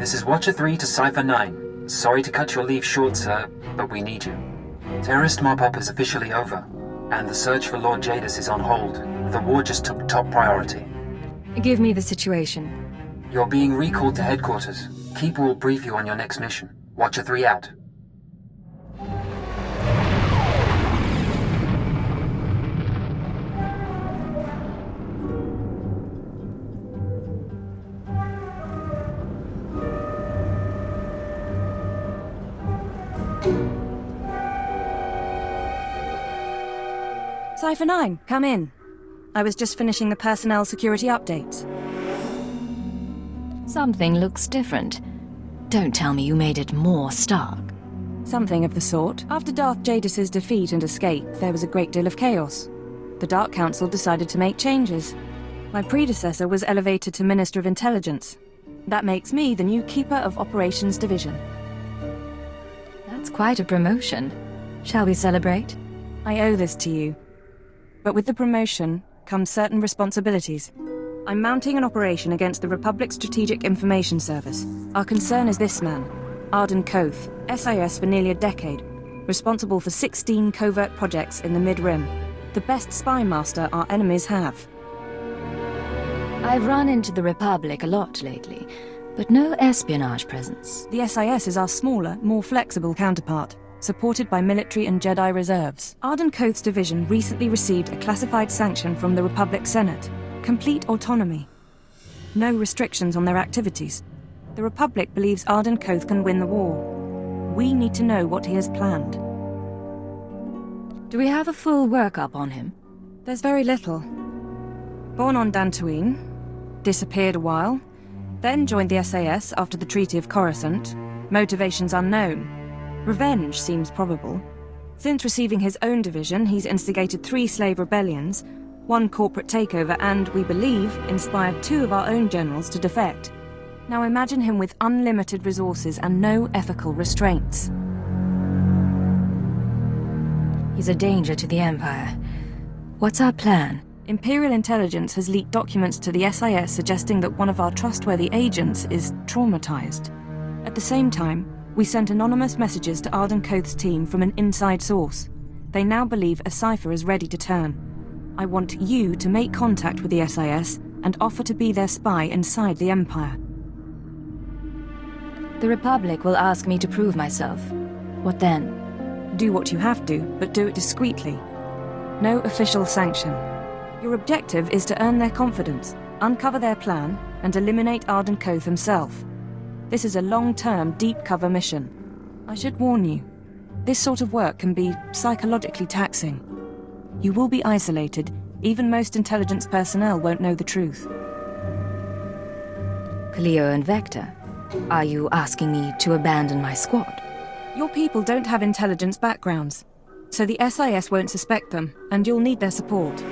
This is Watcher 3 to Cypher 9. Sorry to cut your leave short, sir, but we need you. Terrorist mop-up is officially over, and the search for Lord Jadis is on hold. The war just took top priority. Give me the situation. You're being recalled to headquarters. Keeper will brief you on your next mission. Watcher 3 out. Cypher 9, come in. I was just finishing the personnel security updates. Something looks different. Don't tell me you made it more stark. Something of the sort. After Darth Jadis's defeat and escape, there was a great deal of chaos. The Dark Council decided to make changes. My predecessor was elevated to Minister of Intelligence. That makes me the new Keeper of Operations Division. That's quite a promotion. Shall we celebrate? I owe this to you. But with the promotion comes certain responsibilities. I'm mounting an operation against the Republic Strategic Information Service. Our concern is this man, Arden Koth, SIS for nearly a decade, responsible for 16 covert projects in the Mid-Rim. The best spy master our enemies have. I've run into the Republic a lot lately, but no espionage presence. The SIS is our smaller, more flexible counterpart, supported by military and Jedi reserves. Arden Koth's division recently received a classified sanction from the Republic Senate. Complete autonomy. No restrictions on their activities. The Republic believes Arden Koth can win the war. We need to know what he has planned. Do we have a full workup on him? There's very little. Born on Dantooine, disappeared a while, then joined the SAS after the Treaty of Coruscant. Motivations unknown. Revenge seems probable. Since receiving his own division, he's instigated 3 slave rebellions, 1 corporate takeover, and, we believe, inspired 2 of our own generals to defect. Now imagine him with unlimited resources and no ethical restraints. He's a danger to the Empire. What's our plan? Imperial Intelligence has leaked documents to the SIS suggesting that one of our trustworthy agents is traumatized. At the same time, we sent anonymous messages to Arden Koth's team from an inside source. They now believe a cipher is ready to turn. I want you to make contact with the SIS and offer to be their spy inside the Empire. The Republic will ask me to prove myself. What then? Do what you have to, but do it discreetly. No official sanction. Your objective is to earn their confidence, uncover their plan, and eliminate Arden Koth himself. This is a long-term, deep-cover mission. I should warn you, this sort of work can be psychologically taxing. You will be isolated. Even most intelligence personnel won't know the truth. Cleo and Vector, are you asking me to abandon my squad? Your people don't have intelligence backgrounds, so the SIS won't suspect them, and you'll need their support.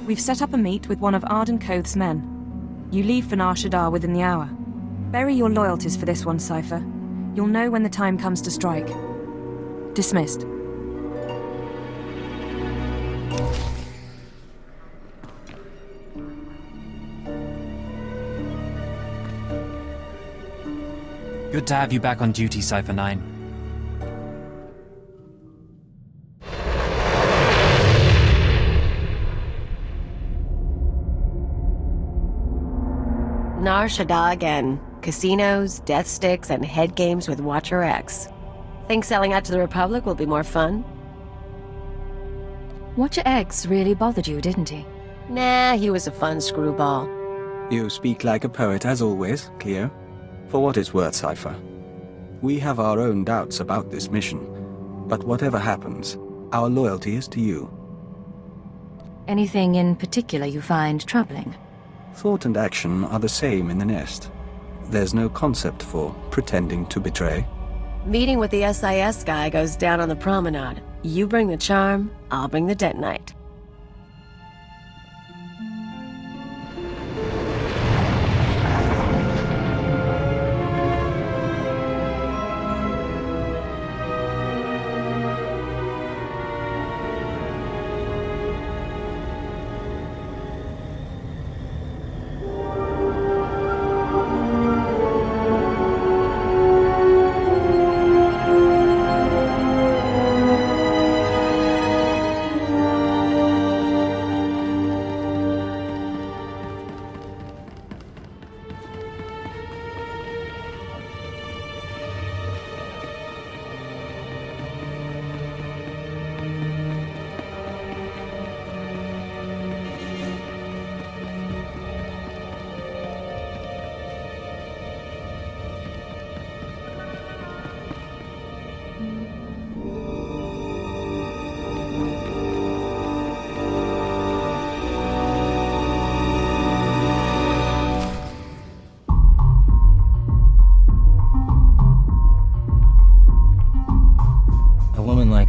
We've set up a meet with one of Arden Koth's men. You leave for Nar Shaddaa within the hour. Bury your loyalties for this one, Cypher. You'll know when the time comes to strike. Dismissed. Good to have you back on duty, Cypher 9. Nar Shaddaa again. Casinos, death sticks, and head games with Watcher X. Think selling out to the Republic will be more fun? Watcher X really bothered you, didn't he? Nah, he was a fun screwball. You speak like a poet as always, Cleo. For what it's worth, Cypher. We have our own doubts about this mission, but whatever happens, our loyalty is to you. Anything in particular you find troubling? Thought and action are the same in the nest. There's no concept for pretending to betray. Meeting with the SIS guy goes down on the promenade. You bring the charm, I'll bring the detonite.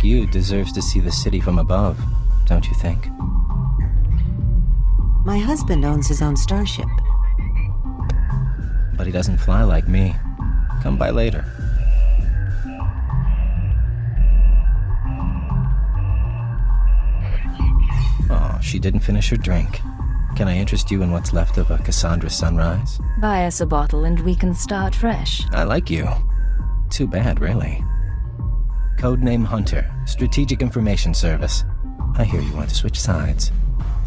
like you deserves to see the city from above, don't you think? My husband owns his own starship. But he doesn't fly like me. Come by later. Oh, she didn't finish her drink. Can I interest you in what's left of a Cassandra sunrise? Buy us a bottle and we can start fresh. I like you. Too bad, really. Codename Hunter, Strategic Information Service. I hear you want to switch sides.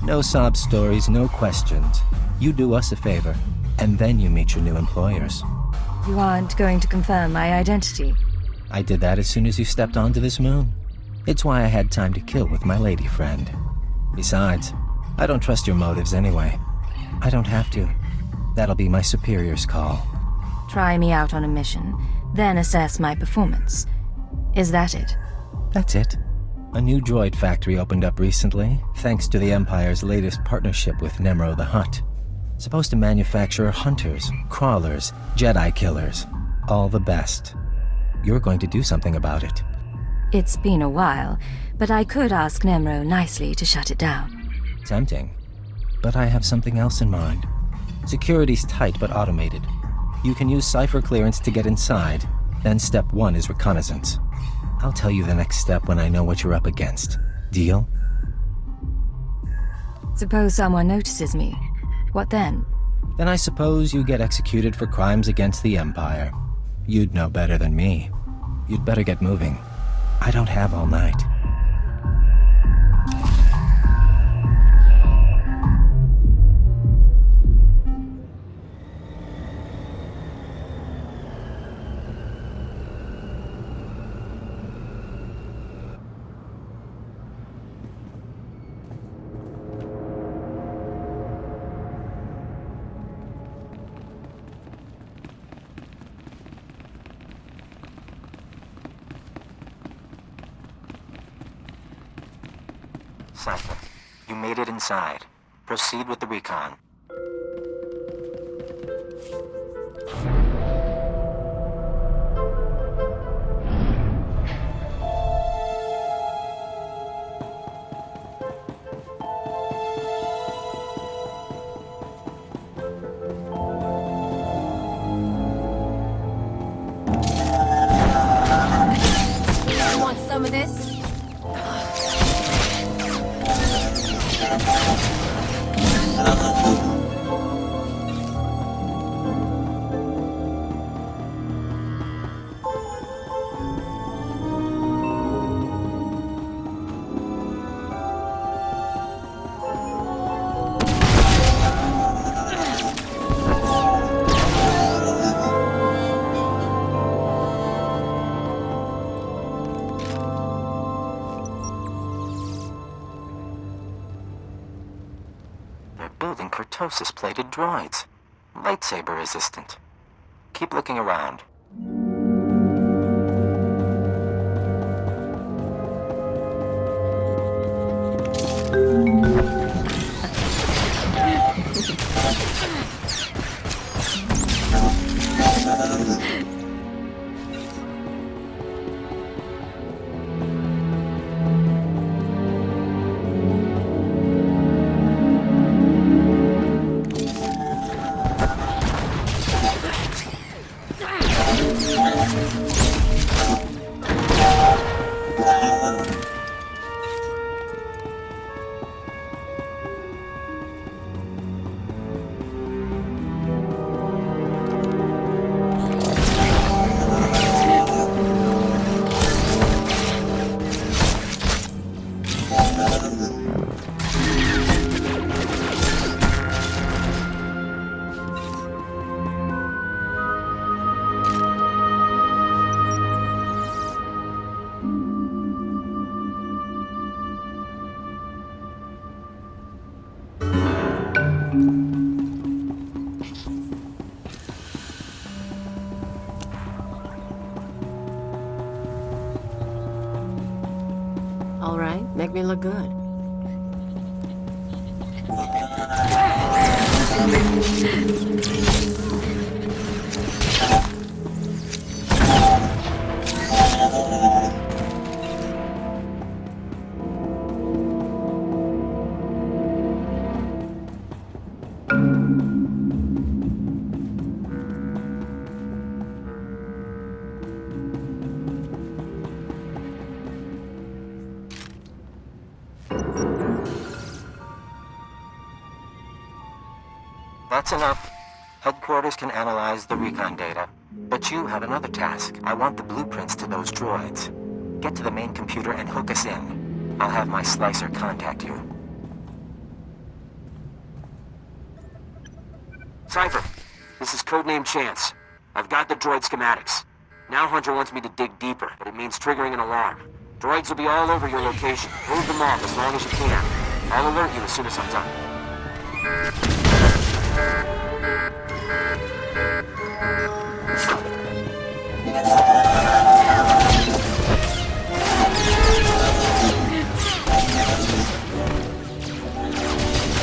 No sob stories, no questions. You do us a favor, and then you meet your new employers. You aren't going to confirm my identity? I did that as soon as you stepped onto this moon. It's why I had time to kill with my lady friend. Besides, I don't trust your motives anyway. I don't have to. That'll be my superior's call. Try me out on a mission, then assess my performance. Is that it? That's it. A new droid factory opened up recently, thanks to the Empire's latest partnership with Nemro the Hutt. Supposed to manufacture hunters, crawlers, Jedi killers. All the best. You're going to do something about it. It's been a while, but I could ask Nemro nicely to shut it down. Tempting. But I have something else in mind. Security's tight but automated. You can use cipher clearance to get inside, then step 1 is reconnaissance. I'll tell you the next step when I know what you're up against. Deal? Suppose someone notices me. What then? Then I suppose you get executed for crimes against the Empire. You'd know better than me. You'd better get moving. I don't have all night. Cypher, you made it inside. Proceed with the recon. You want some of this? Building kurtosis-plated droids. Lightsaber resistant. Keep looking around. All right, make me look good. That's enough. Headquarters can analyze the recon data. But you have another task. I want the blueprints to those droids. Get to the main computer and hook us in. I'll have my slicer contact you. Cypher, this is codename Chance. I've got the droid schematics. Now Hunter wants me to dig deeper, but it means triggering an alarm. Droids will be all over your location. Hold them off as long as you can. I'll alert you as soon as I'm done.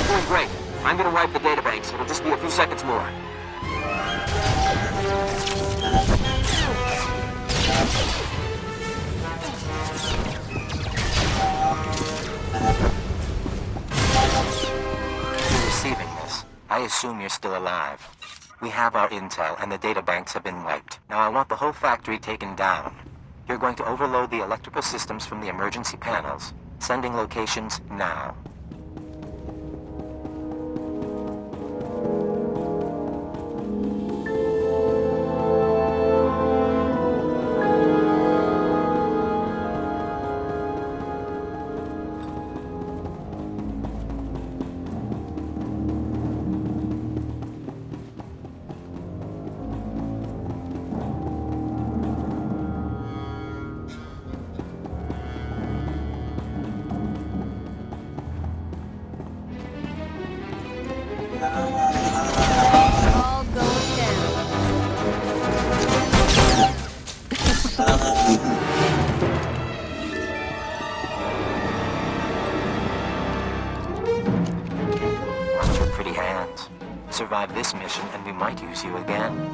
Doing great. I'm gonna wipe the databanks. It'll just be a few seconds more. You're receiving this. I assume you're still alive. We have our intel, and the databanks have been wiped. Now I want the whole factory taken down. You're going to overload the electrical systems from the emergency panels. Sending locations now. All going down. Watch your pretty hands. Survive this mission and we might use you again.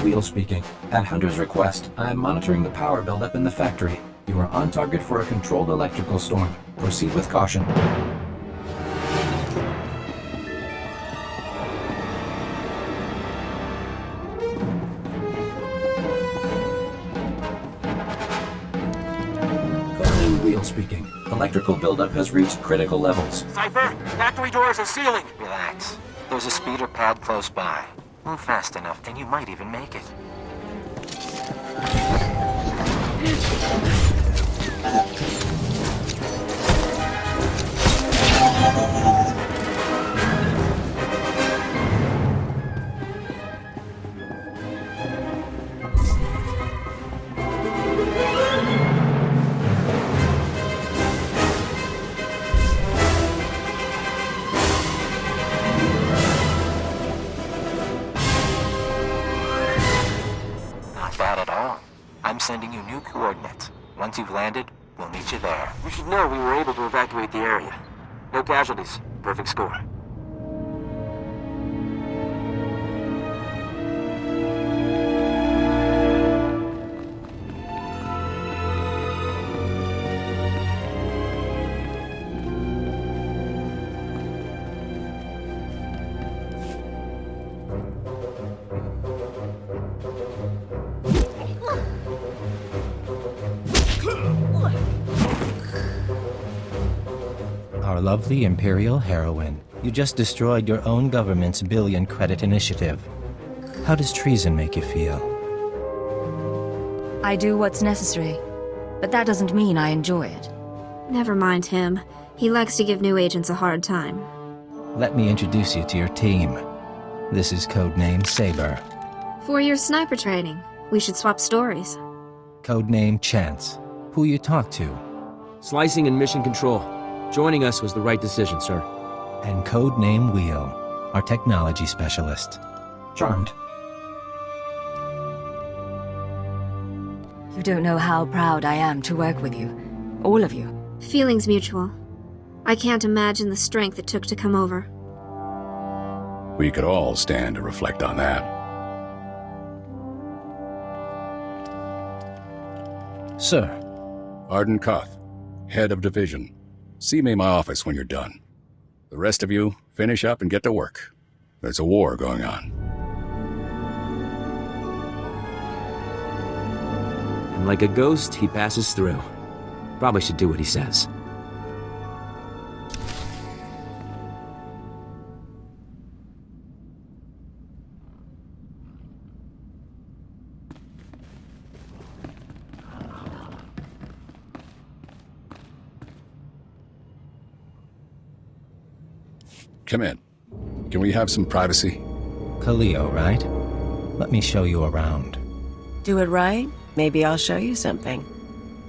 Wheel speaking. At Hunter's request, I am monitoring the power buildup in the factory. You are on target for a controlled electrical storm. Proceed with caution. Codename Wheel speaking. Electrical buildup has reached critical levels. Cypher, factory doors are sealing. Relax. There's a speeder pad close by. Move fast enough, and you might even make it. Not bad at all. I'm sending you new coordinates. Once you've landed, we'll meet you there. You should know we were able to evacuate the area. No casualties. Perfect score. Our lovely Imperial heroine. You just destroyed your own government's billion-credit initiative. How does treason make you feel? I do what's necessary, but that doesn't mean I enjoy it. Never mind him. He likes to give new agents a hard time. Let me introduce you to your team. This is codename Saber. 4 years sniper training. We should swap stories. Codename Chance. Who you talk to? Slicing and mission control. Joining us was the right decision, sir. And codename Wheel, our technology specialist. Charmed. You don't know how proud I am to work with you. All of you. Feelings mutual. I can't imagine the strength it took to come over. We could all stand to reflect on that. Sir. Arden Koth, head of division. See me in my office when you're done. The rest of you, finish up and get to work. There's a war going on. And like a ghost, he passes through. Probably should do what he says. Come in. Can we have some privacy? Khalil, right? Let me show you around. Do it right? Maybe I'll show you something.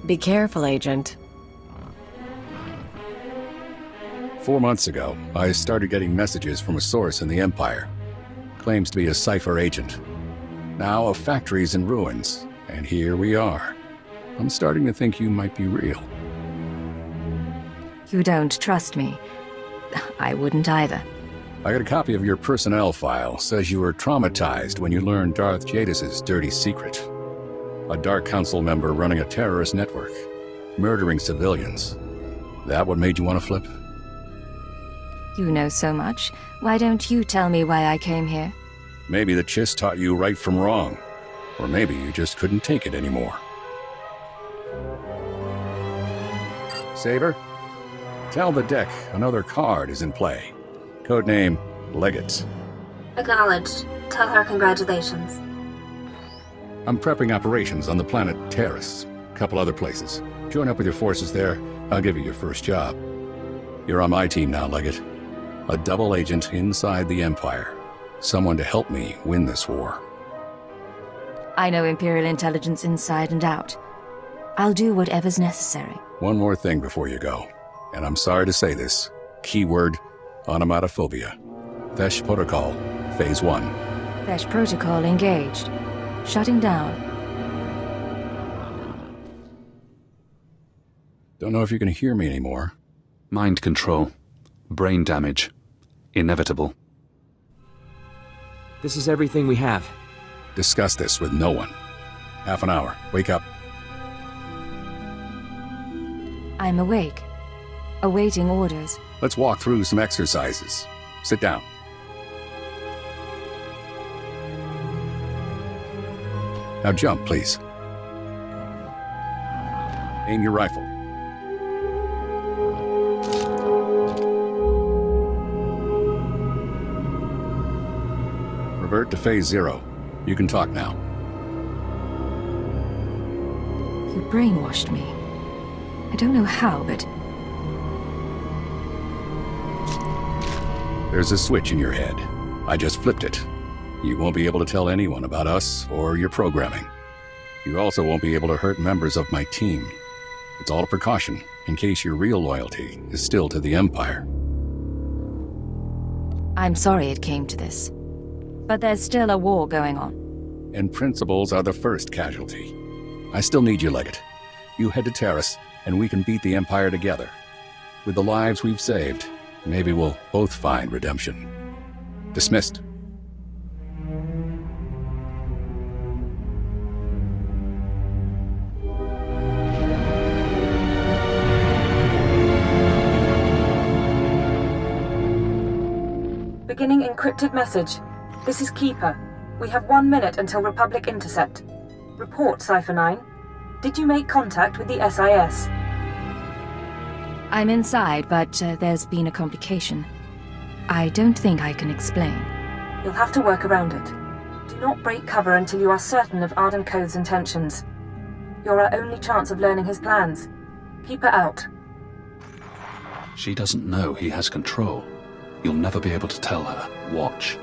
Be careful, Agent. 4 months ago, I started getting messages from a source in the Empire. Claims to be a SWTOR agent. Now a factory's in ruins, and here we are. I'm starting to think you might be real. You don't trust me. I wouldn't either. I got a copy of your personnel file. Says you were traumatized when you learned Darth Jadis' dirty secret. A Dark Council member running a terrorist network, murdering civilians. That what made you want to flip? You know so much. Why don't you tell me why I came here? Maybe the Chiss taught you right from wrong. Or maybe you just couldn't take it anymore. Saber? Tell the deck another card is in play. Codename Legate. Acknowledged. Tell her congratulations. I'm prepping operations on the planet Taris. Couple other places. Join up with your forces there. I'll give you your first job. You're on my team now, Legate. A double agent inside the Empire. Someone to help me win this war. I know Imperial intelligence inside and out. I'll do whatever's necessary. One more thing before you go. And I'm sorry to say this. Keyword, onomatophobia. Vesh Protocol, Phase 1. Vesh Protocol engaged. Shutting down. Don't know if you can hear me anymore. Mind control. Brain damage. Inevitable. This is everything we have. Discuss this with no one. Half an hour. Wake up. I'm awake. Awaiting orders. Let's walk through some exercises. Sit down. Now jump, please. Aim your rifle. Revert to Phase 0. You can talk now. You brainwashed me. I don't know how, but... There's a switch in your head. I just flipped it. You won't be able to tell anyone about us or your programming. You also won't be able to hurt members of my team. It's all a precaution, in case your real loyalty is still to the Empire. I'm sorry it came to this. But there's still a war going on. And principles are the first casualty. I still need you, Legate. You head to Taris, and we can beat the Empire together. With the lives we've saved, maybe we'll both find redemption. Dismissed. Beginning encrypted message. This is Keeper. We have 1 minute until Republic intercept. Report, Cypher 9. Did you make contact with the SIS? I'm inside, but there's been a complication. I don't think I can explain. You'll have to work around it. Do not break cover until you are certain of Arden Code's intentions. You're our only chance of learning his plans. Keeper out. She doesn't know he has control. You'll never be able to tell her. Watch.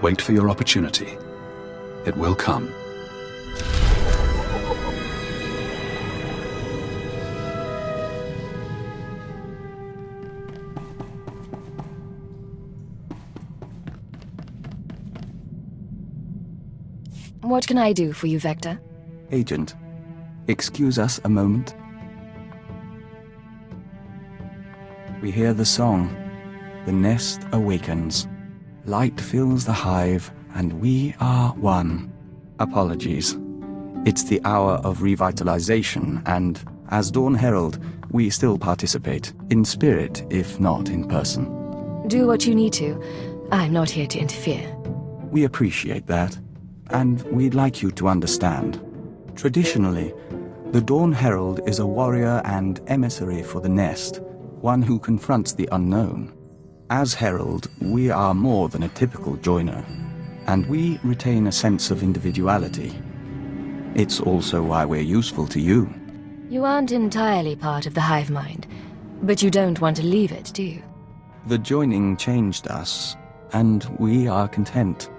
Wait for your opportunity. It will come. What can I do for you, Vector? Agent, excuse us a moment. We hear the song. The nest awakens. Light fills the hive, and we are one. Apologies. It's the hour of revitalization, and as Dawn Herald, we still participate, in spirit, if not in person. Do what you need to. I'm not here to interfere. We appreciate that, and we'd like you to understand. Traditionally, the Dawn Herald is a warrior and emissary for the Nest, one who confronts the unknown. As Herald, we are more than a typical joiner, and we retain a sense of individuality. It's also why we're useful to you. You aren't entirely part of the hive mind, but you don't want to leave it, do you? The joining changed us, and we are content.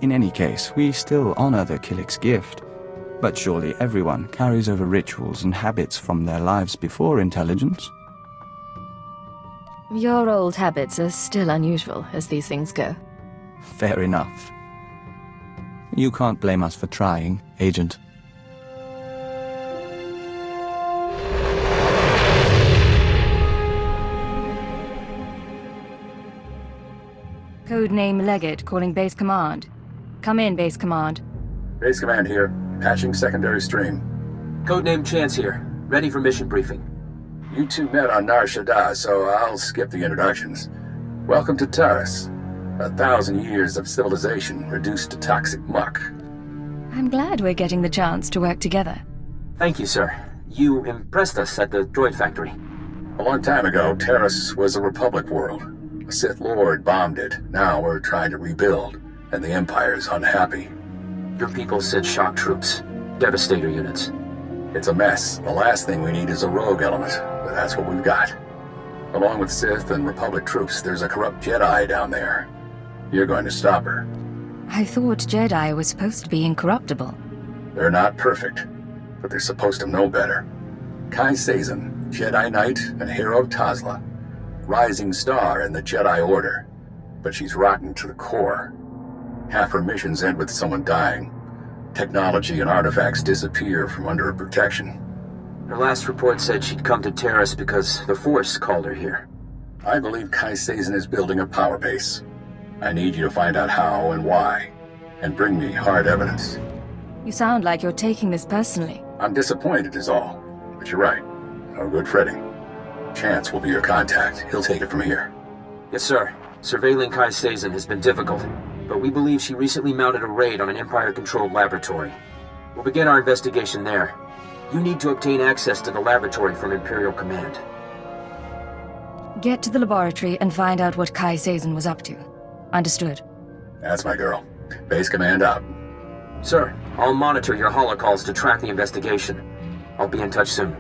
In any case, we still honor the Killik's gift, but surely everyone carries over rituals and habits from their lives before intelligence. Your old habits are still unusual, as these things go. Fair enough. You can't blame us for trying, Agent. Codename Leggett calling Base Command. Come in, Base Command. Base Command here. Patching secondary stream. Codename Chance here. Ready for mission briefing. You two met on Nar Shaddaa, so I'll skip the introductions. Welcome to Taris. 1,000 years of civilization reduced to toxic muck. I'm glad we're getting the chance to work together. Thank you, sir. You impressed us at the droid factory. A long time ago, Taris was a Republic world. A Sith Lord bombed it. Now we're trying to rebuild, and the Empire's unhappy. Your people said shock troops. Devastator units. It's a mess. The last thing we need is a rogue element, but that's what we've got. Along with Sith and Republic troops, there's a corrupt Jedi down there. You're going to stop her. I thought Jedi was supposed to be incorruptible. They're not perfect, but they're supposed to know better. Kai Sazin, Jedi Knight and hero of Tazla. Rising star in the Jedi Order, but she's rotten to the core. Half her missions end with someone dying. Technology and artifacts disappear from under her protection. Her last report said she'd come to Taris because the Force called her here. I believe Kai Sazin is building a power base. I need you to find out how and why, and bring me hard evidence. You sound like you're taking this personally. I'm disappointed is all, but you're right. No good fretting. Chance will be your contact. He'll take it from here. Yes, sir. Surveilling Kai Sazin has been difficult, but we believe she recently mounted a raid on an Empire-controlled laboratory. We'll begin our investigation there. You need to obtain access to the laboratory from Imperial Command. Get to the laboratory and find out what Kai Sazin was up to. Understood. That's my girl. Base Command out. Sir, I'll monitor your holocalls to track the investigation. I'll be in touch soon.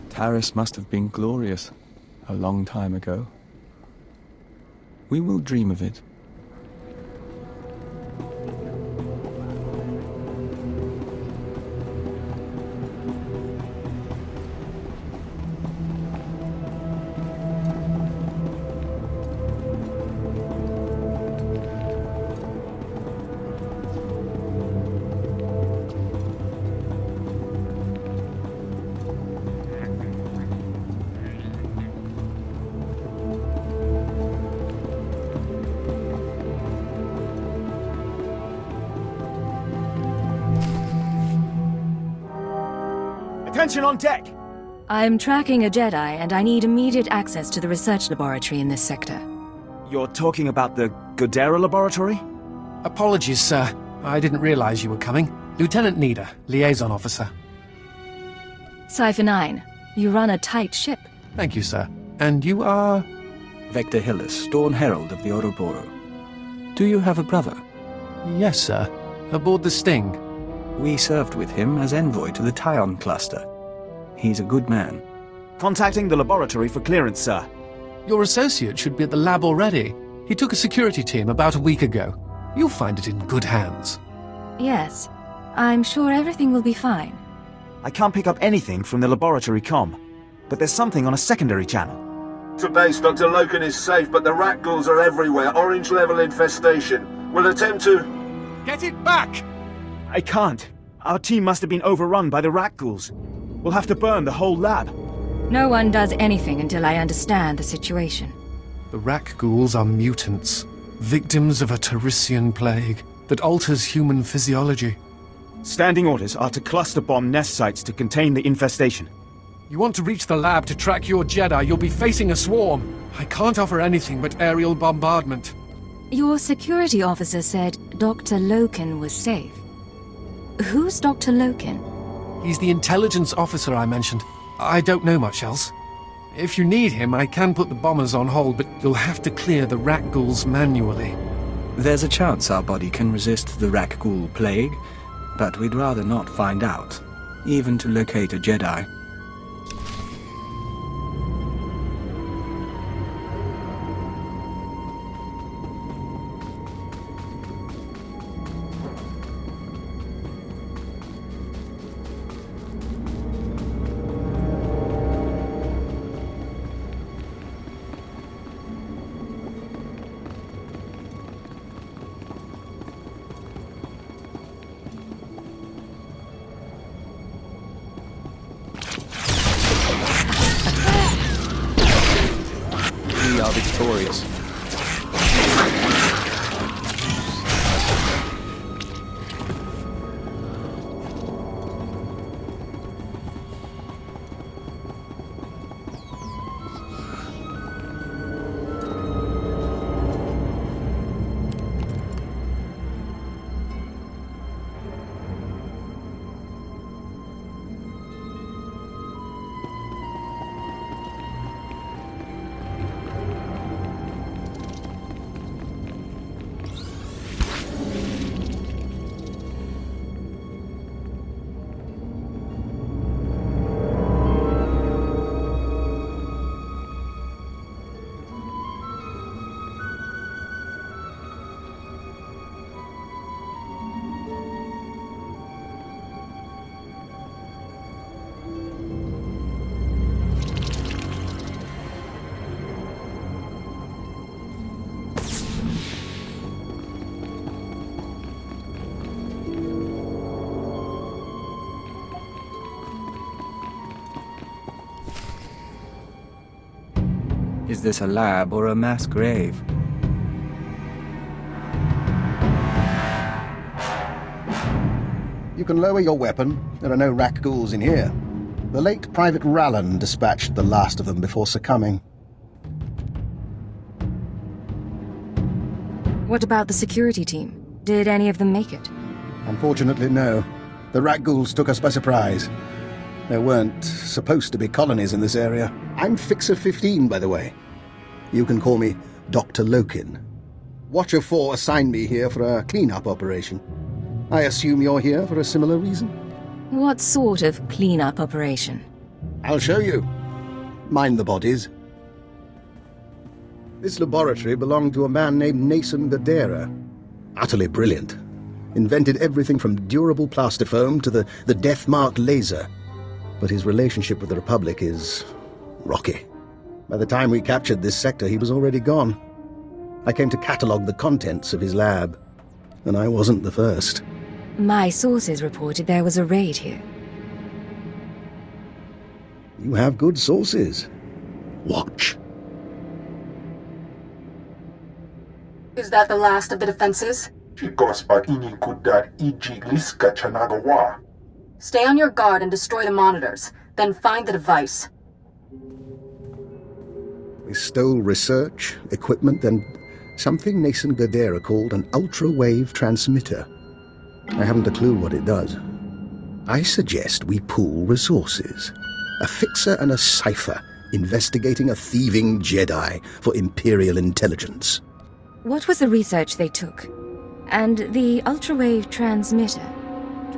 Taris must have been glorious a long time ago. We will dream of it. Attention on deck! I'm tracking a Jedi, and I need immediate access to the research laboratory in this sector. You're talking about the Godera laboratory? Apologies, sir. I didn't realize you were coming. Lieutenant Nida, liaison officer. Cypher 9, you run a tight ship. Thank you, sir. And you are? Vector Hillis, Dawn Herald of the Ouroboros. Do you have a brother? Yes, sir. Aboard the Sting. We served with him as envoy to the Tyon cluster. He's a good man. Contacting the laboratory for clearance, sir. Your associate should be at the lab already. He took a security team about a week ago. You'll find it in good hands. Yes. I'm sure everything will be fine. I can't pick up anything from the laboratory comm, but there's something on a secondary channel. To base, Dr. Loken is safe, but the rat ghouls are everywhere. Orange level infestation. We'll attempt to... Get it back! I can't. Our team must have been overrun by the rat ghouls. We'll have to burn the whole lab. No one does anything until I understand the situation. The rat ghouls are mutants, victims of a Tarisian plague that alters human physiology. Standing orders are to cluster bomb nest sites to contain the infestation. You want to reach the lab to track your Jedi, you'll be facing a swarm. I can't offer anything but aerial bombardment. Your security officer said Dr. Loken was safe. Who's Dr. Loken? He's the intelligence officer I mentioned. I don't know much else. If you need him, I can put the bombers on hold, but you'll have to clear the rat ghouls manually. There's a chance our body can resist the rat ghoul plague, but we'd rather not find out, even to locate a Jedi. We are victorious. Is this a lab or a mass grave? You can lower your weapon. There are no rat ghouls in here. The late Private Rallan dispatched the last of them before succumbing. What about the security team? Did any of them make it? Unfortunately, no. The rat ghouls took us by surprise. There weren't supposed to be colonies in this area. I'm Fixer 15, by the way. You can call me Dr. Loken. Watcher 4 assigned me here for a clean-up operation. I assume you're here for a similar reason? What sort of clean-up operation? I'll show you. Mind the bodies. This laboratory belonged to a man named Nason Gadera. Utterly brilliant. Invented everything from durable plastifoam to the death-marked laser. But his relationship with the Republic is rocky. By the time we captured this sector, he was already gone. I came to catalogue the contents of his lab, and I wasn't the first. My sources reported there was a raid here. You have good sources. Watch. Is that the last of the defenses? Stay on your guard and destroy the monitors, then find the device. We stole research, equipment, and something Nason Gadera called an ultra-wave transmitter. I haven't a clue what it does. I suggest we pool resources. A fixer and a cipher investigating a thieving Jedi for Imperial intelligence. What was the research they took? And the ultra-wave transmitter?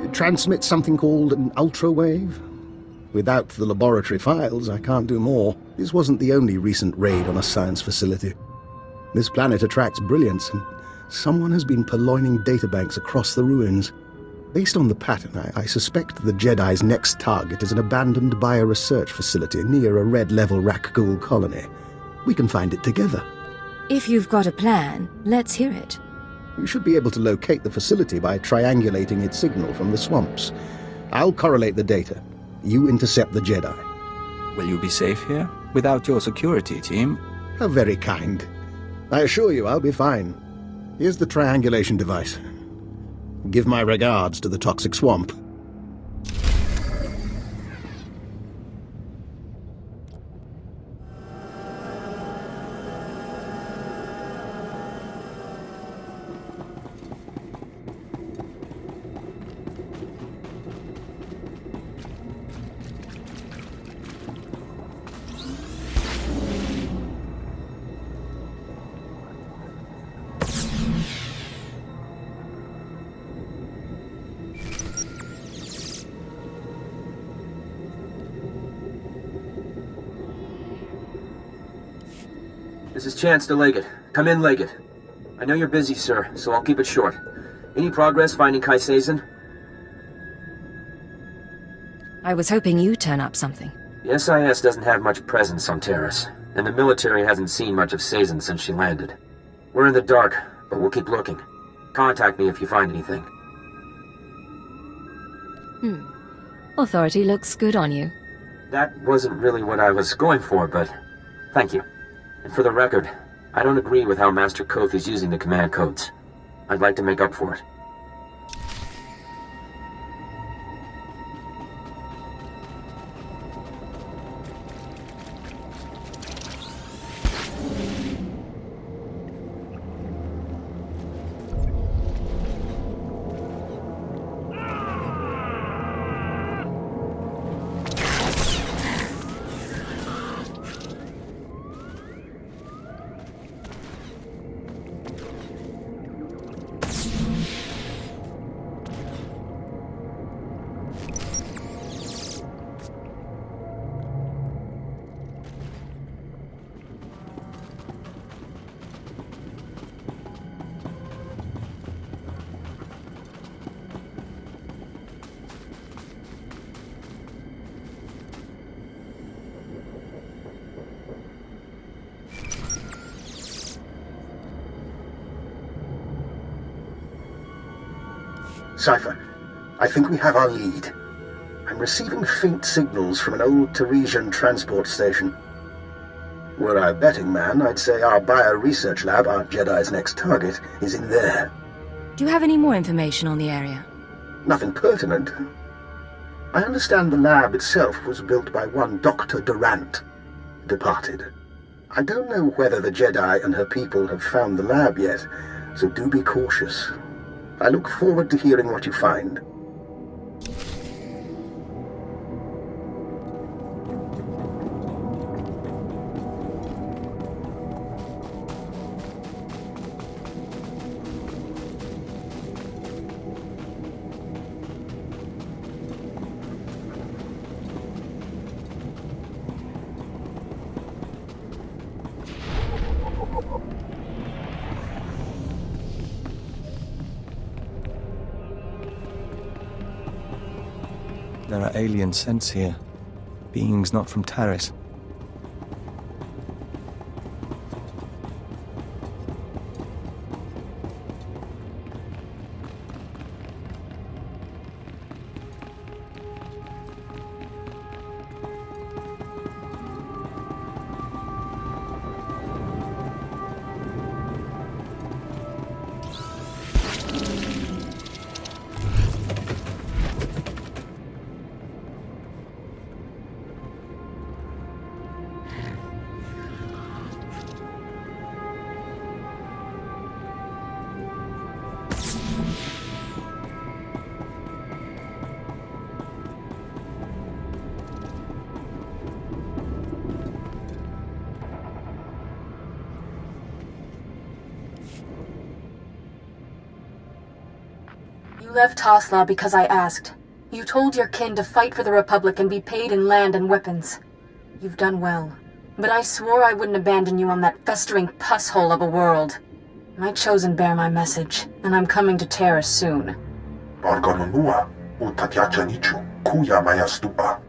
It transmits something called an ultra-wave. Without the laboratory files, I can't do more. This wasn't the only recent raid on a science facility. This planet attracts brilliance, and someone has been purloining databanks across the ruins. Based on the pattern, I suspect the Jedi's next target is an abandoned bioresearch facility near a red-level Rakghoul colony. We can find it together. If you've got a plan, let's hear it. You should be able to locate the facility by triangulating its signal from the swamps. I'll correlate the data. You intercept the Jedi. Will you be safe here, without your security team? How very kind. I assure you I'll be fine. Here's the triangulation device. Give my regards to the toxic swamp. This is Chance to Leggett. Come in, Leggett. I know you're busy, sir, so I'll keep it short. Any progress finding Kai Sazin? I was hoping you'd turn up something. The SIS doesn't have much presence on Taris, and the military hasn't seen much of Sazin since she landed. We're in the dark, but we'll keep looking. Contact me if you find anything. Authority looks good on you. That wasn't really what I was going for, but thank you. And for the record, I don't agree with how Master Koth is using the command codes. I'd like to make up for it. Cypher, I think we have our lead. I'm receiving faint signals from an old Tarisian transport station. Were I a betting man, I'd say our bio-research lab, our Jedi's next target, is in there. Do you have any more information on the area? Nothing pertinent. I understand the lab itself was built by one Dr. Durant, departed. I don't know whether the Jedi and her people have found the lab yet, so do be cautious. I look forward to hearing what you find. There are alien scents here. Beings not from Taris. You left Tasla because I asked. You told your kin to fight for the Republic and be paid in land and weapons. You've done well. But I swore I wouldn't abandon you on that festering pus hole of a world. My chosen bear my message, and I'm coming to Taris soon. Barganunua, Utatiachanichu, Kuya Mayastupa.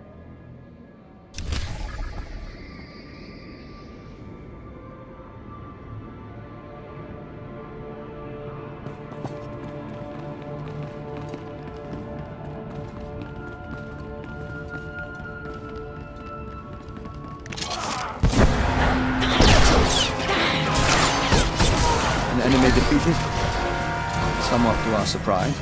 An enemy defeated? Somewhat to our surprise.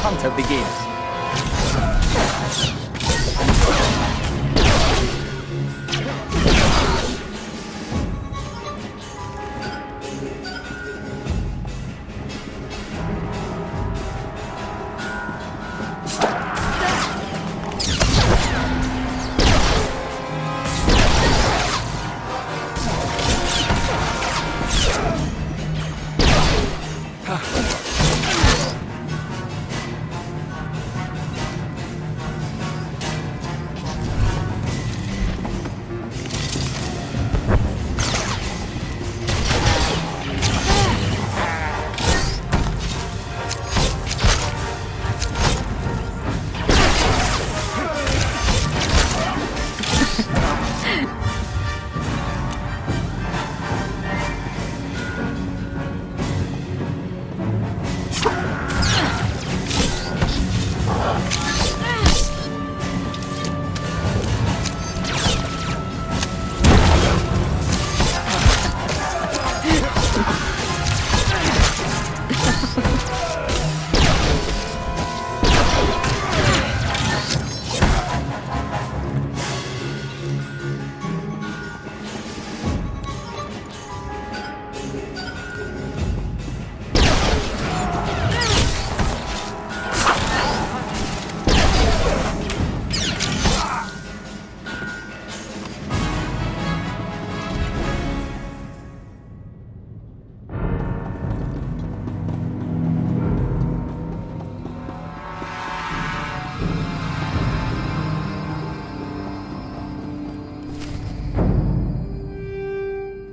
Hunter begins.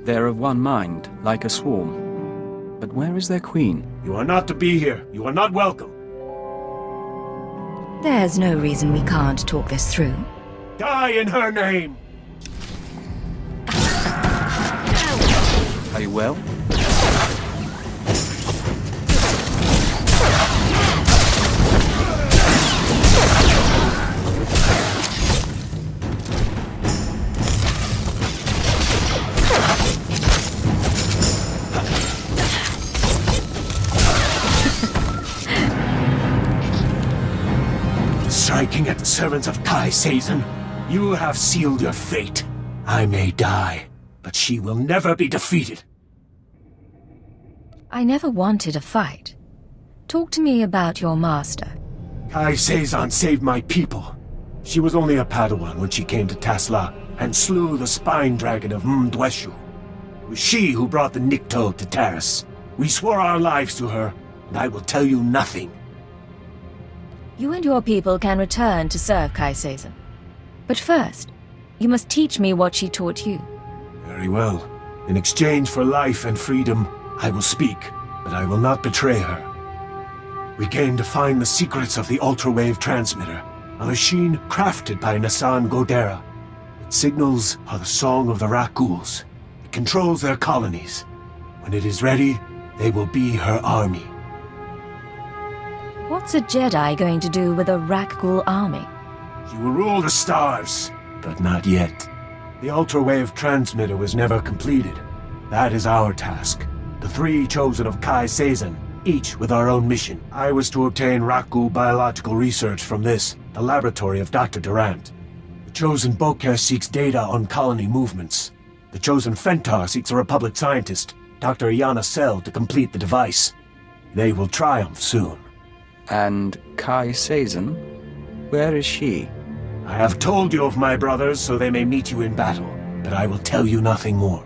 They're of one mind, like a swarm. But where is their queen? You are not to be here. You are not welcome. There's no reason we can't talk this through. Die in her name! Are you well? striking at the servants of Kai Sazon. You have sealed your fate. I may die, but she will never be defeated. I never wanted a fight. Talk to me about your master. Kai Sazon saved my people. She was only a Padawan when she came to Tasla and slew the spine dragon of Mdweshu. It was she who brought the Nikto to Taris. We swore our lives to her, and I will tell you nothing. You and your people can return to serve Kai Sazon. But first, you must teach me what she taught you. Very well. In exchange for life and freedom, I will speak, but I will not betray her. We came to find the secrets of the ultrawave transmitter, a machine crafted by Nassan Godera. Its signals are the song of the Rakghouls. It controls their colonies. When it is ready, they will be her army. What's a Jedi going to do with a Rakghoul army? She will rule the stars, but not yet. The ultrawave transmitter was never completed. That is our task. The three chosen of Kai Sazon, each with our own mission. I was to obtain Rakghoul biological research from this, the laboratory of Dr. Durant. The chosen Bokeh seeks data on colony movements. The chosen Fentar seeks a Republic scientist, Dr. Iana Sel, to complete the device. They will triumph soon. And Kai Sazon? Where is she? I have told you of my brothers so they may meet you in battle, but I will tell you nothing more.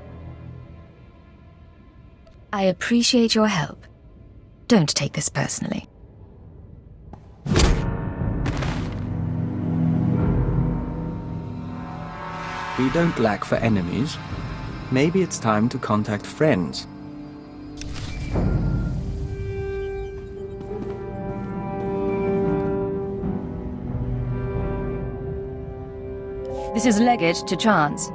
I appreciate your help. Don't take this personally. We don't lack for enemies. Maybe it's time to contact friends. This is Legate to Chance.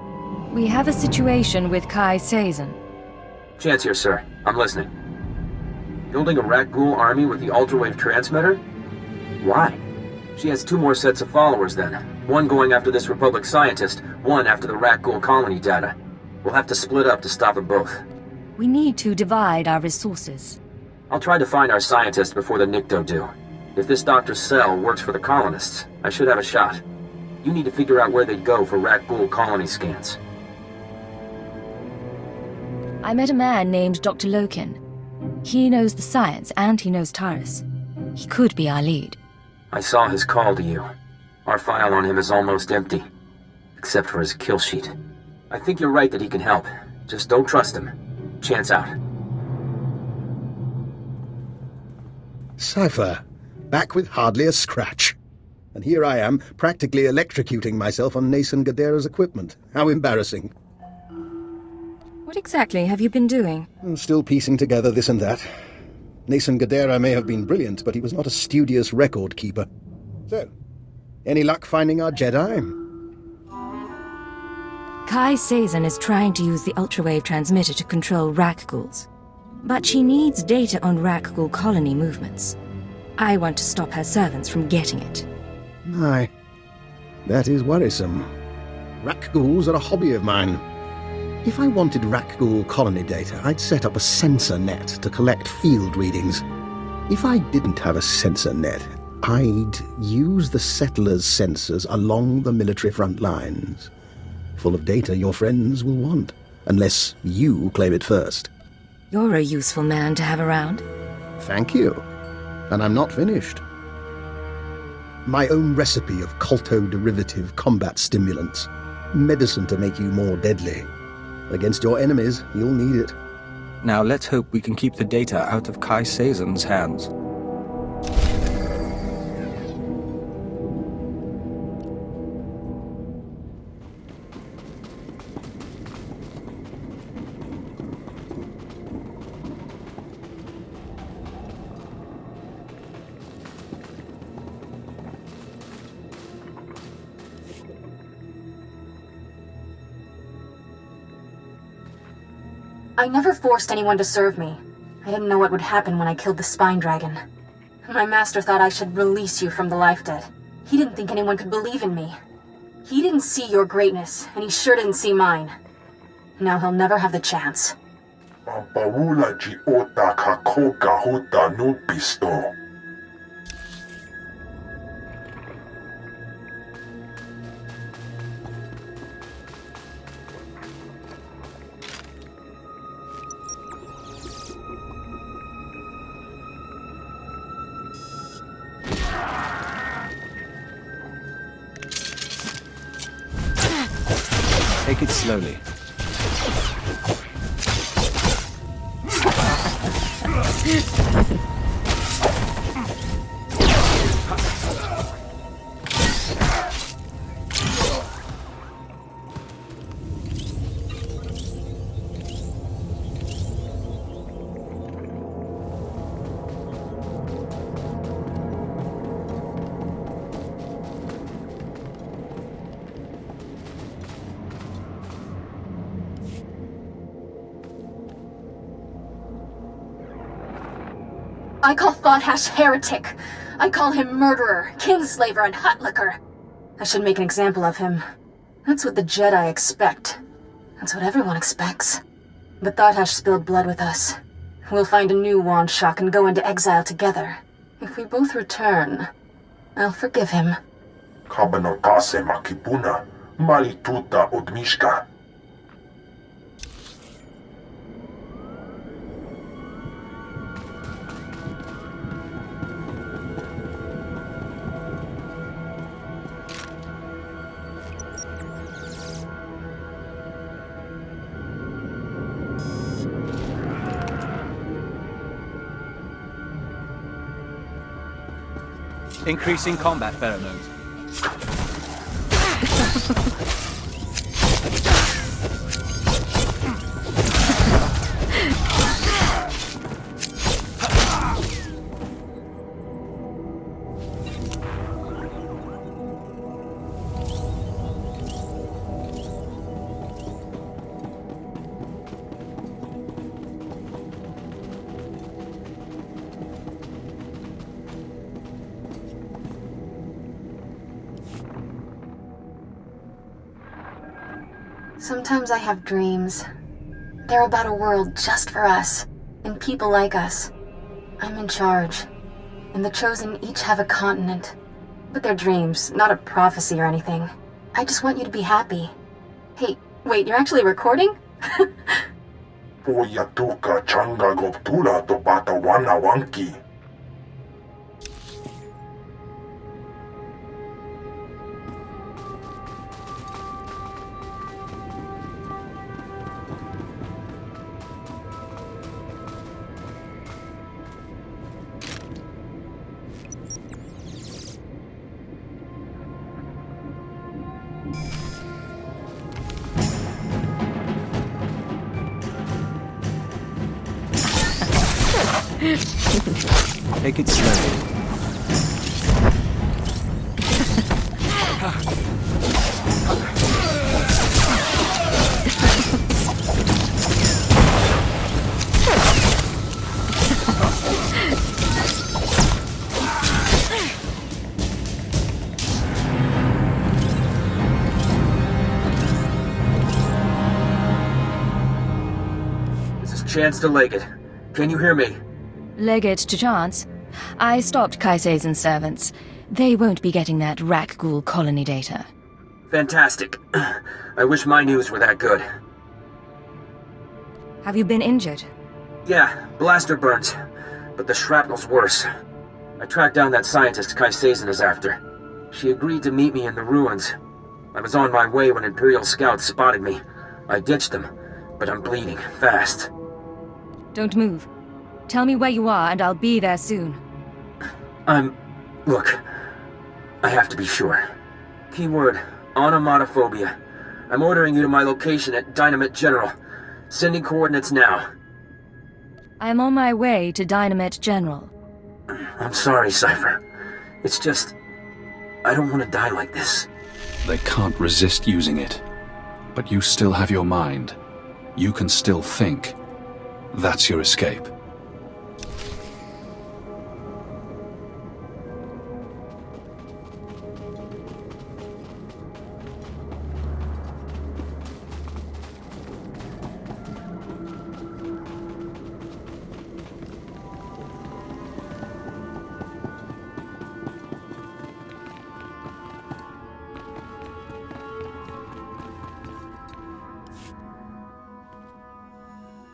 We have a situation with Kai Sazon. Chance here, sir. I'm listening. Building a Rakghoul army with the ultrawave transmitter? Why? She has two more sets of followers then. One going after this Republic scientist, one after the Rakghoul colony data. We'll have to split up to stop them both. We need to divide our resources. I'll try to find our scientists before the Nikto do. If this Dr. Sel works for the colonists, I should have a shot. You need to figure out where they'd go for Rakghoul colony scans. I met a man named Dr. Loken. He knows the science and he knows Taris. He could be our lead. I saw his call to you. Our file on him is almost empty, except for his kill sheet. I think you're right that he can help. Just don't trust him. Chance out. Cypher, back with hardly a scratch. And here I am, practically electrocuting myself on Nason Gadera's equipment. How embarrassing. What exactly have you been doing? I'm still piecing together this and that. Nason Gadera may have been brilliant, but he was not a studious record keeper. So, any luck finding our Jedi? Kai Sazon is trying to use the ultrawave transmitter to control Rakghouls. But she needs data on Rakghoul colony movements. I want to stop her servants from getting it. Aye. That is worrisome. Rakghouls are a hobby of mine. If I wanted Rakghoul colony data, I'd set up a sensor net to collect field readings. If I didn't have a sensor net, I'd use the settlers' sensors along the military front lines. Full of data your friends will want, unless you claim it first. You're a useful man to have around. Thank you. And I'm not finished. My own recipe of colto-derivative combat stimulants. Medicine to make you more deadly. Against your enemies, you'll need it. Now let's hope we can keep the data out of Kai Sazon's hands. I never forced anyone to serve me. I didn't know what would happen when I killed the spine dragon. My master thought I should release you from the life debt. He didn't think anyone could believe in me. He didn't see your greatness, and he sure didn't see mine. Now he'll never have the chance. Take it slowly. I call Thothash heretic. I call him murderer, kinslaver, and hutlicker. I should make an example of him. That's what the Jedi expect. That's what everyone expects. But Thothash spilled blood with us. We'll find a new wand shock and go into exile together. If we both return, I'll forgive him. Kabanotase makipuna, malituta odmishka. Increasing combat pheromones. Sometimes I have dreams. They're about a world just for us, and people like us. I'm in charge, and the Chosen each have a continent. But they're dreams, not a prophecy or anything. I just want you to be happy. Hey, wait, you're actually recording? Puyatuka changa goptula to bata wana wanki. Take it slowly. This is Chance to Leggett. Can you hear me? Leggett to Chance. I stopped Kaise's servants. They won't be getting that Rakghoul colony data. Fantastic. I wish my news were that good. Have you been injured? Yeah, blaster burns. But the shrapnel's worse. I tracked down that scientist Kaisezen is after. She agreed to meet me in the ruins. I was on my way when Imperial scouts spotted me. I ditched them, but I'm bleeding fast. Don't move. Tell me where you are and I'll be there soon. Look, I have to be sure. Keyword, onomatophobia. I'm ordering you to my location at Dynamite General. Sending coordinates now. I'm on my way to Dynamite General. I'm sorry, Cypher. It's just... I don't want to die like this. They can't resist using it. But you still have your mind. You can still think. That's your escape.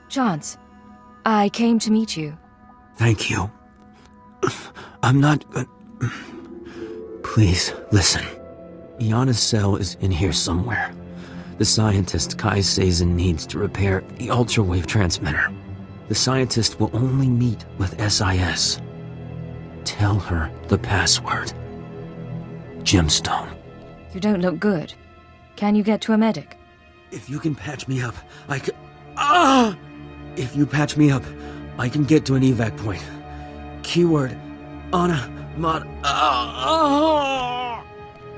Chance, I came to meet you. Thank you. I'm not... Please, listen. Iana's cell is in here somewhere. The scientist Kai Sazin needs to repair the ultra-wave transmitter. The scientist will only meet with SIS. Tell her the password. Gemstone. You don't look good. Can you get to a medic? If you can patch me up, I can... Ah! If you patch me up, I can get to an evac point. Keyword, Anna, Mod...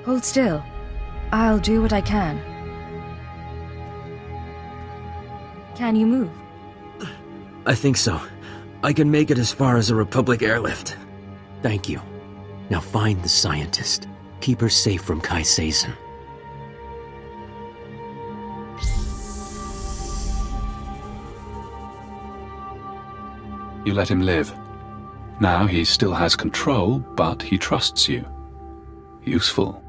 Hold still. I'll do what I can. Can you move? I think so. I can make it as far as a Republic airlift. Thank you. Now find the scientist. Keep her safe from Kai Sazin. You let him live. Now he still has control, but he trusts you. Useful.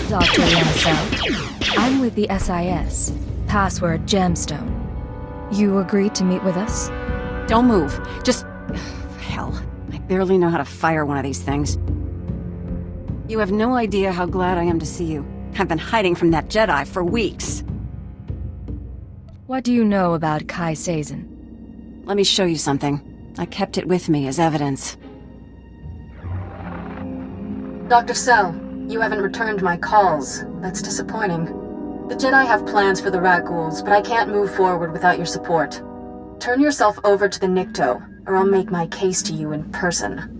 Dr. Yamasel, I'm with the SIS. Password Gemstone. You agreed to meet with us? Don't move. Just... hell. I barely know how to fire one of these things. You have no idea how glad I am to see you. I've been hiding from that Jedi for weeks. What do you know about Kai Sazin? Let me show you something. I kept it with me as evidence. Dr. Cell, you haven't returned my calls. That's disappointing. The Jedi have plans for the rat ghouls, but I can't move forward without your support. Turn yourself over to the Nikto, or I'll make my case to you in person.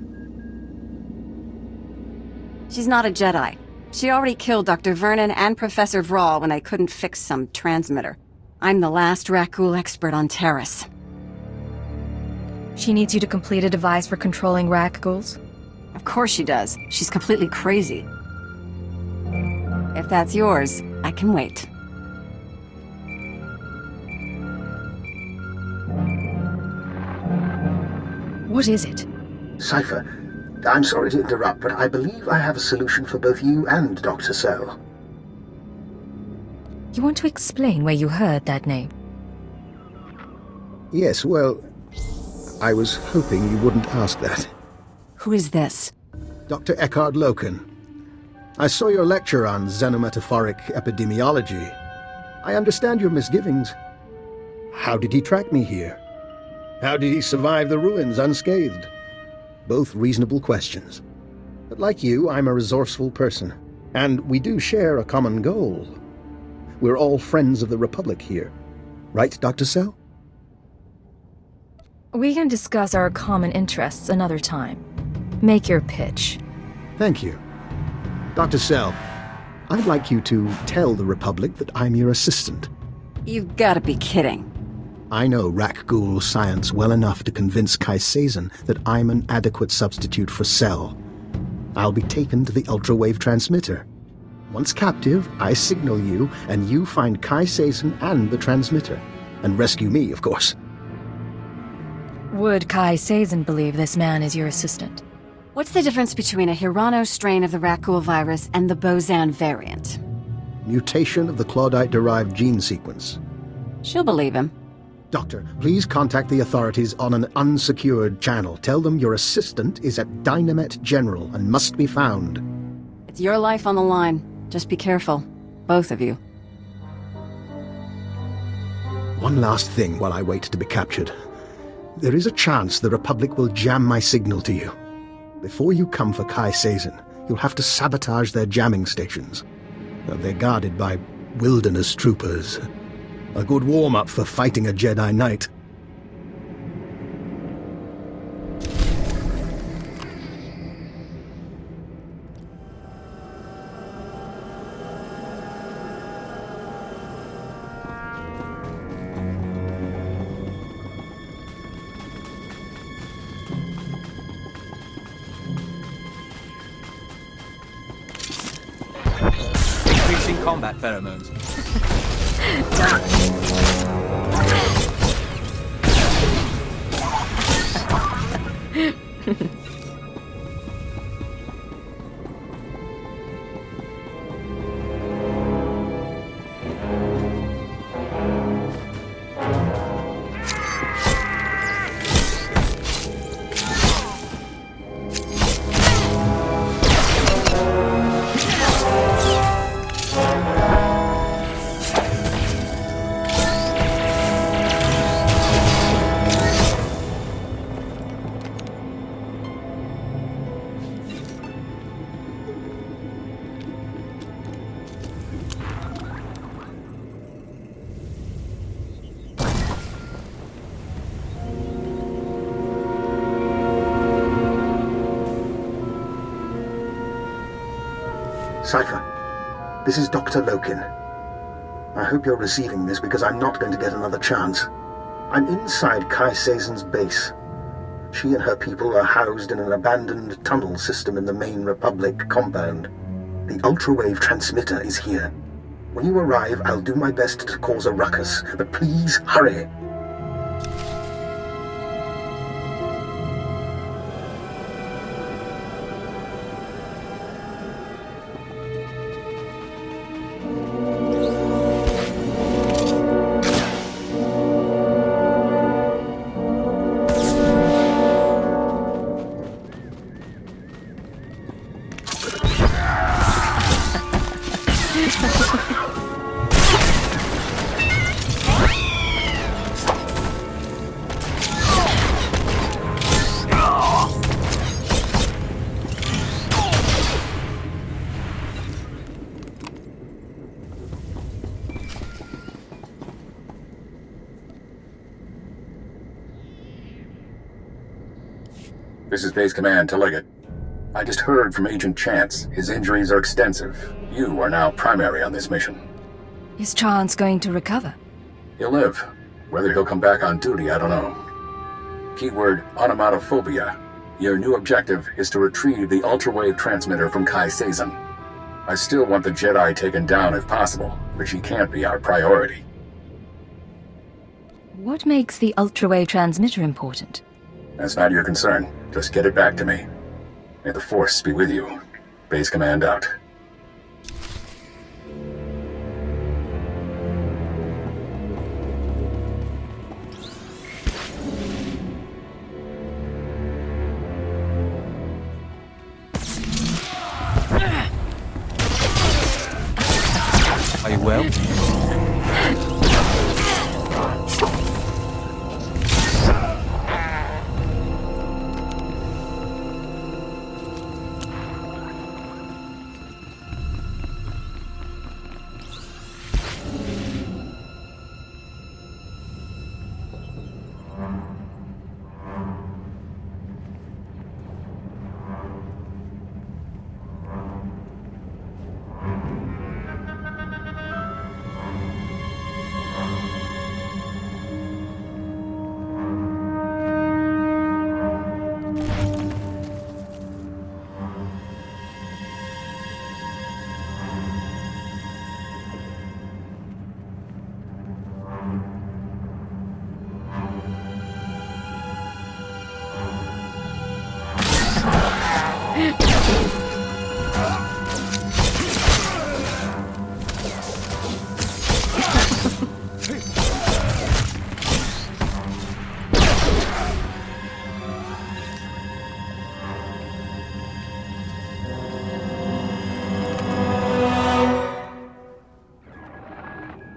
She's not a Jedi. She already killed Dr. Vernon and Professor Vrawl when they couldn't fix some transmitter. I'm the last rat ghoul expert on Taris. She needs you to complete a device for controlling rat ghouls? Of course she does. She's completely crazy. If that's yours, I can wait. What is it? Cypher, I'm sorry to interrupt, but I believe I have a solution for both you and Dr. Cell. You want to explain where you heard that name? Yes, well, I was hoping you wouldn't ask that. Who is this? Dr. Eckhard Loken. I saw your lecture on xenometaphoric epidemiology. I understand your misgivings. How did he track me here? How did he survive the ruins unscathed? Both reasonable questions. But like you, I'm a resourceful person. And we do share a common goal. We're all friends of the Republic here. Right, Dr. Cell? We can discuss our common interests another time. Make your pitch. Thank you. Dr. Cell, I'd like you to tell the Republic that I'm your assistant. You've got to be kidding. I know Rakghoul science well enough to convince Kai Sazin that I'm an adequate substitute for Cell. I'll be taken to the ultra-wave transmitter. Once captive, I signal you, and you find Kai Sazin and the transmitter. And rescue me, of course. Would Kai Sazin believe this man is your assistant? What's the difference between a Hirano strain of the Rakghoul virus and the Bozan variant? Mutation of the Claudite-derived gene sequence. She'll believe him. Doctor, please contact the authorities on an unsecured channel. Tell them your assistant is at Dynamet General and must be found. It's your life on the line. Just be careful. Both of you. One last thing while I wait to be captured. There is a chance the Republic will jam my signal to you. Before you come for Kai Sazin, you'll have to sabotage their jamming stations. They're guarded by wilderness troopers. A good warm-up for fighting a Jedi Knight. Increasing combat pheromones. Cypher, this is Dr. Lokin. I hope you're receiving this because I'm not going to get another chance. I'm inside Kai Sazon's base. She and her people are housed in an abandoned tunnel system in the main Republic compound. The ultrawave transmitter is here. When you arrive, I'll do my best to cause a ruckus, but please hurry. This is Base Command to Leggett. I just heard from Agent Chance. His injuries are extensive. You are now primary on this mission. Is Chance going to recover? He'll live. Whether he'll come back on duty, I don't know. Keyword, onomatophobia. Your new objective is to retrieve the ultrawave transmitter from Kai Sazon. I still want the Jedi taken down if possible, but she can't be our priority. What makes the ultrawave transmitter important? That's not your concern. Just get it back to me. May the Force be with you. Base Command out. Are you well?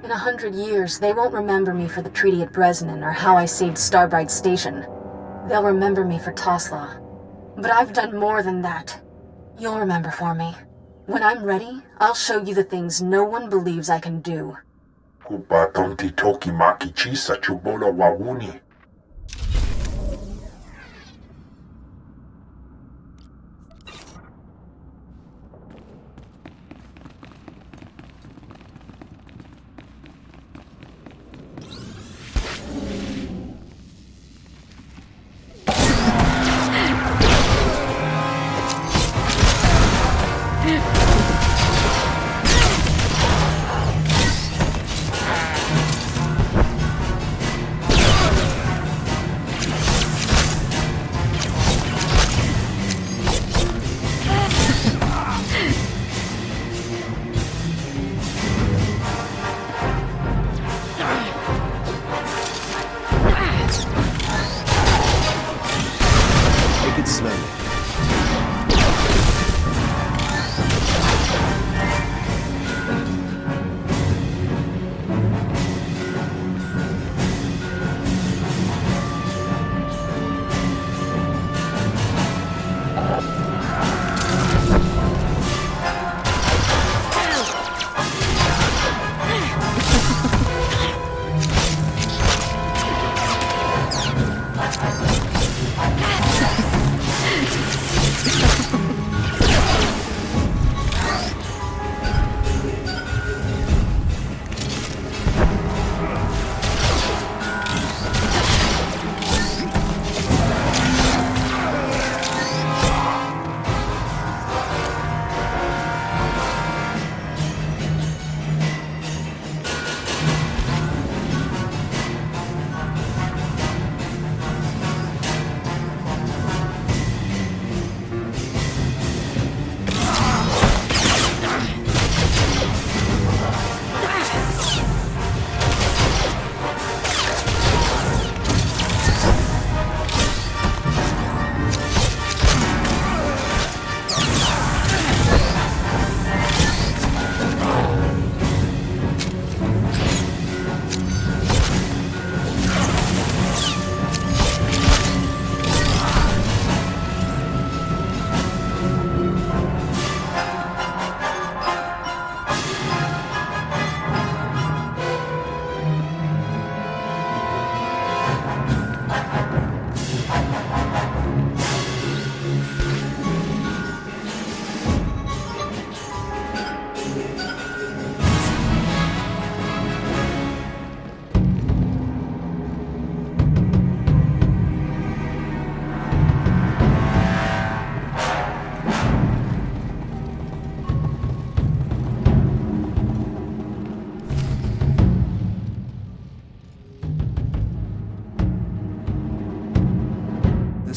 In 100 years, they won't remember me for the treaty at Bresnan or how I saved Starbright Station. They'll remember me for Tosla. But I've done more than that. You'll remember for me. When I'm ready, I'll show you the things no one believes I can do. Kupa tonti toki maki chisa chubola wawuni.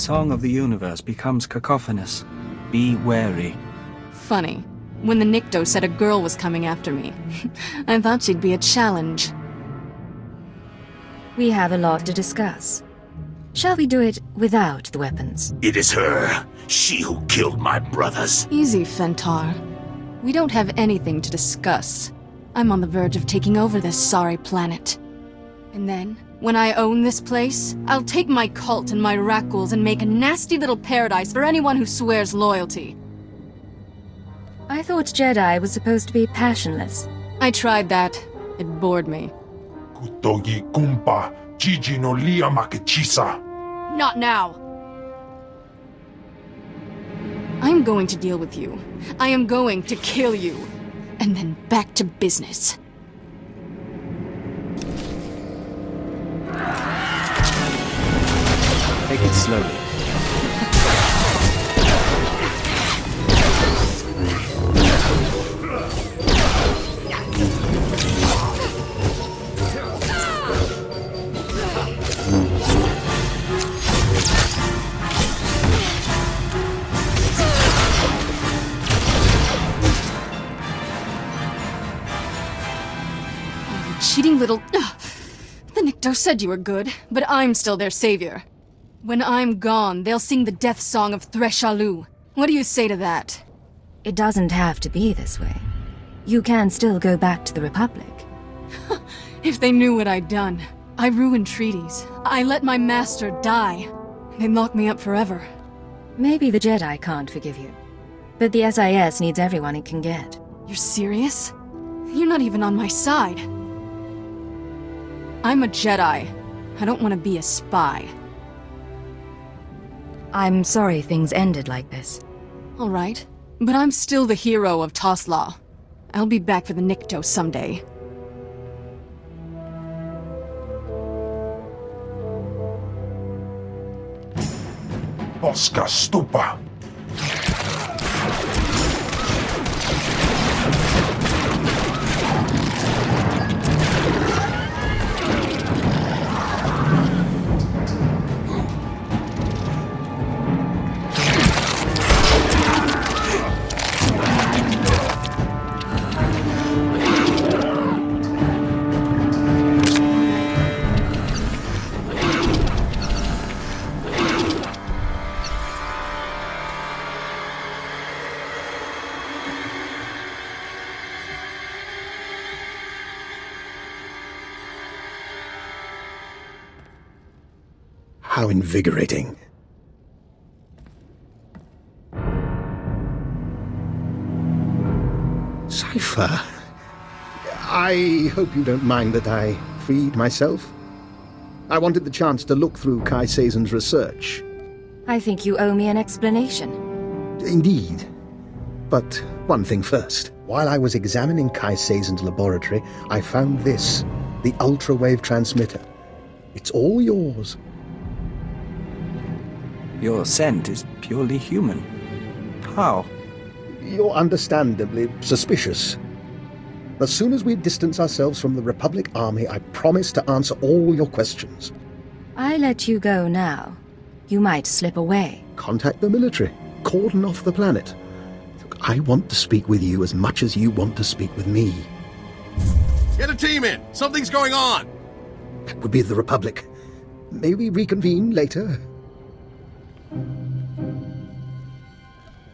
song of the universe becomes cacophonous. Be wary. Funny. When the Nikto said a girl was coming after me, I thought she'd be a challenge. We have a lot to discuss. Shall we do it without the weapons? It is her. She who killed my brothers. Easy, Fentar. We don't have anything to discuss. I'm on the verge of taking over this sorry planet. And then, when I own this place, I'll take my cult and my Rakghouls and make a nasty little paradise for anyone who swears loyalty. I thought Jedi was supposed to be passionless. I tried that. It bored me. Kutogi kumpa, Gigi no lia makechisa. Not now! I'm going to deal with you. I am going to kill you. And then back to business. Take it slowly. Cheating little... The Nikto said you were good, but I'm still their savior. When I'm gone, they'll sing the death song of Threshaloo. What do you say to that? It doesn't have to be this way. You can still go back to the Republic. If they knew what I'd done. I ruined treaties. I let my master die. They'd lock me up forever. Maybe the Jedi can't forgive you. But the SIS needs everyone it can get. You're serious? You're not even on my side. I'm a Jedi. I don't want to be a spy. I'm sorry things ended like this. All right, but I'm still the hero of Toslaw. I'll be back for the Nikto someday. Oscar Stupa. How invigorating. Cypher, I hope you don't mind that I freed myself. I wanted the chance to look through Kai Sazon's research. I think you owe me an explanation. Indeed. But one thing first. While I was examining Kai Sazon's laboratory, I found this, the ultra-wave transmitter. It's all yours. Your scent is purely human. How? You're understandably suspicious. As soon as we distance ourselves from the Republic Army, I promise to answer all your questions. I let you go now. You might slip away. Contact the military. Cordon off the planet. Look, I want to speak with you as much as you want to speak with me. Get a team in! Something's going on! That would be the Republic. May we reconvene later?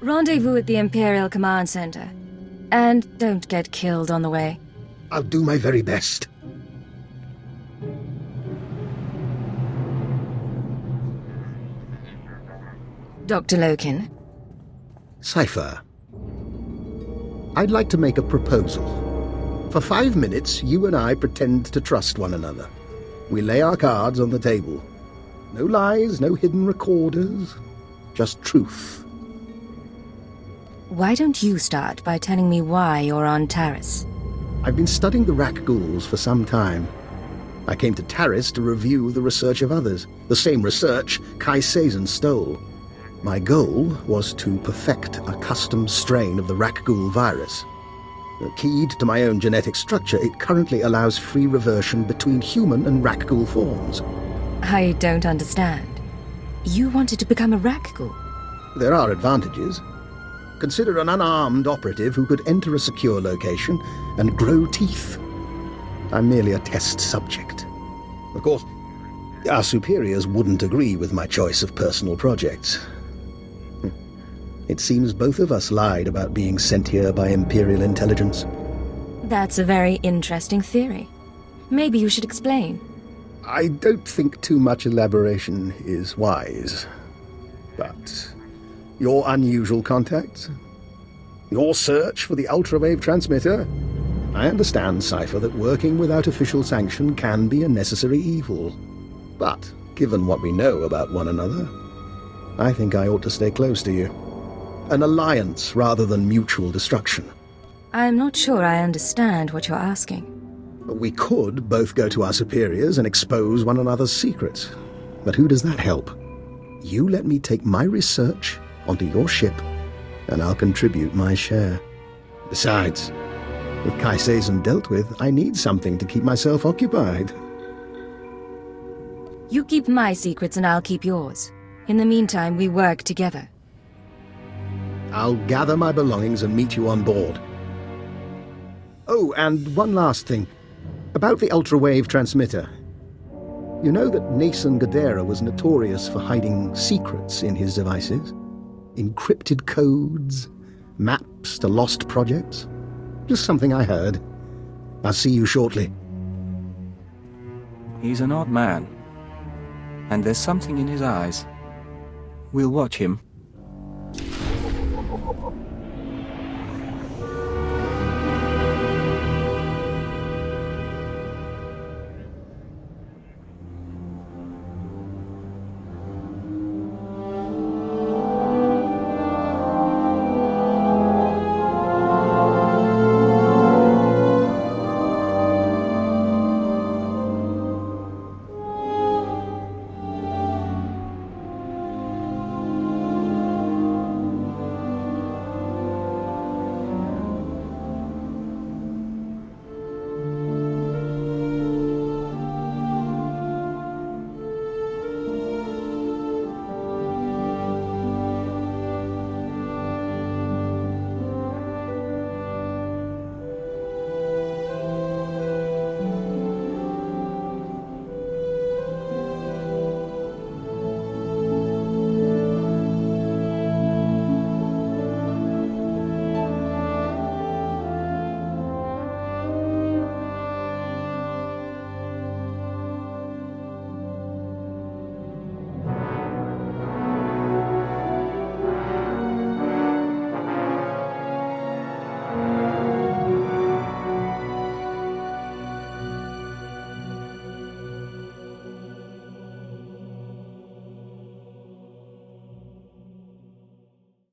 Rendezvous at the Imperial Command Center. And don't get killed on the way. I'll do my very best. Dr. Loken. Cypher. I'd like to make a proposal. For 5 minutes, you and I pretend to trust one another. We lay our cards on the table. No lies, no hidden recorders. Just truth. Why don't you start by telling me why you're on Taris? I've been studying the Rakghouls for some time. I came to Taris to review the research of others, the same research Kai Sazon stole. My goal was to perfect a custom strain of the Rakghoul virus. Keyed to my own genetic structure, it currently allows free reversion between human and Rakghoul forms. I don't understand. You wanted to become a Rakghoul? There are advantages. Consider an unarmed operative who could enter a secure location and grow teeth. I'm merely a test subject. Of course, our superiors wouldn't agree with my choice of personal projects. It seems both of us lied about being sent here by Imperial intelligence. That's a very interesting theory. Maybe you should explain. I don't think too much elaboration is wise. But your unusual contact? Your search for the ultrawave transmitter? I understand, Cypher, that working without official sanction can be a necessary evil. But, given what we know about one another, I think I ought to stay close to you. An alliance rather than mutual destruction. I'm not sure I understand what you're asking. We could both go to our superiors and expose one another's secrets. But who does that help? You let me take my research onto your ship, and I'll contribute my share. Besides, with Kai Sazin dealt with, I need something to keep myself occupied. You keep my secrets and I'll keep yours. In the meantime, we work together. I'll gather my belongings and meet you on board. Oh, and one last thing. About the ultrawave transmitter. You know that Nason Gadara was notorious for hiding secrets in his devices? Encrypted codes, maps to lost projects? Just something I heard. I'll see you shortly. He's an odd man. And there's something in his eyes. We'll watch him.